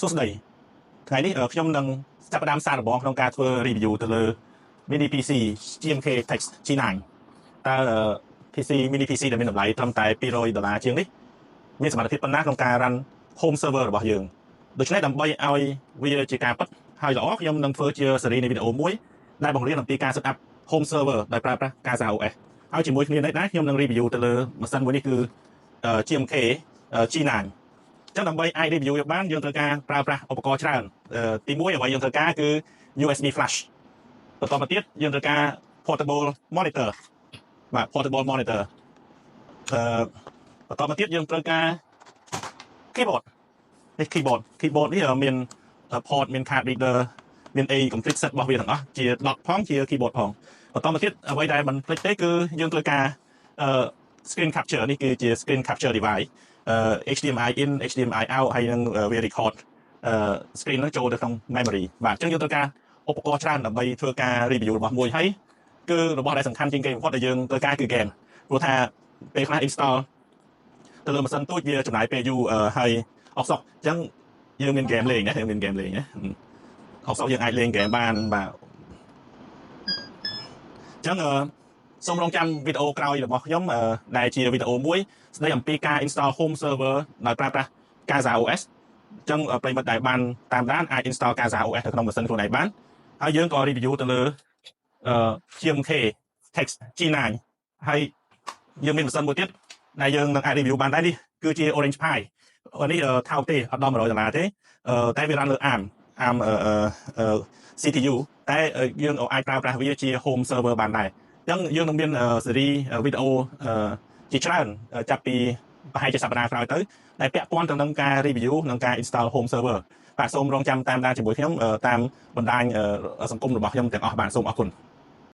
សួស្តីថ្ងៃនេះខ្ញុំនឹងចាប់ផ្ដើមសាររបស់ក្នុងការធ្វើ review ទៅលើ mini PC GMK Text G9 តើ PC mini PC ដែលមានតម្លៃត្រឹមតែ$200ជាងនេះមានសមត្ថភាពប៉ុណ្ណាក្នុងការ run home server របស់យើងដូច្នេះដើម្បីឲ្យវាជាការពិតហើយល្អខ្ញុំនឹងធ្វើជា series នៃវីដេអូមួយដែលបង្រៀនអំពីការ set up home server ដោយប្រើប្រាស់ Kazaa OS ហើយជាមួយគ្នានេះដែរខ្ញុំនឹង review ទៅលើម៉ាស៊ីនមួយនេះគឺ GMK G9 ចឹងដើម្បីអាច review វាបានយើងត្រូវការប្រើប្រាស់ឧបករណ៍ច្រើនទី1អ្វីយើងត្រូវការគឺ USB flash បន្តមកទៀតយើងត្រូវការ portable monitor បាទ portable monitor បន្តមកទៀតយើងត្រូវការ keyboard នេះ keyboard នេះមាន port មាន card reader មាន A complete set របស់វាទាំងអស់ជា dock ផងជា keyboard ផងបន្តមកទៀតអ្វីដែលមិនភ្លេចទេគឺយើងត្រូវការscreen capture នេះគឺជា screen capture device HDMI in HDMI out ហើយនឹងវា record screen នឹងចូលទៅក្នុង memory បាទអញ្ចឹងយើងត្រូវការឧបករណ៍ច្រើនដើម្បីធ្វើការ review របស់មួយហើយគឺរបស់ដែលសំខាន់ជាងគេបំផុតដែលយើងត្រូវការគឺ game ព្រោះថាពេលខ្លះ install ទៅលើម៉ាស៊ីនទូចវាចំណាយពេលយូរហើយអស់សក់អញ្ចឹងយើងមាន game លេងណាយើងមាន game លេងណាអស់សក់យើងអាចលេង game បានបាទអញ្ចឹងសូមរងចាំវីដេអូក្រោយរបស់ខ្ញុំដែលជាវីដេអូមួយស្ដីអំពីការ install home server ដោយប្រើប្រាស់ Kazaa OS អញ្ចឹងប្រិយមិត្តដែលបានតាមដានអាច install Kazaa OS នៅក្នុងម៉ាស៊ីនខ្លួនឯងបានហើយយើងក៏ review ទៅលើGMK Text G9 ហើយយើងមានម៉ាស៊ីនមួយទៀតដែលយើងនឹងអាច review បានដែរនេះគឺជា Orange Pi នេះថោកទេអត់ដល់$100ទេតែវា run លើ ARM CPU តែយើងអាចប្រើប្រាស់វាជា home server បានដែរអញ្ចឹងយើងនឹងមានស៊េរីវីដេអូជាច្រើនចាប់ពីប្រហែលជាសប្តាហ៍ក្រោយទៅដែលពាក់ព័ន្ធទៅនឹងការ review និងការ install home server បាទសូមរងចាំតាមដានជាមួយខ្ញុំតាមបណ្ដាញសង្គមរបស់ខ្ញុំទាំងអស់បាទសូមអរគុណ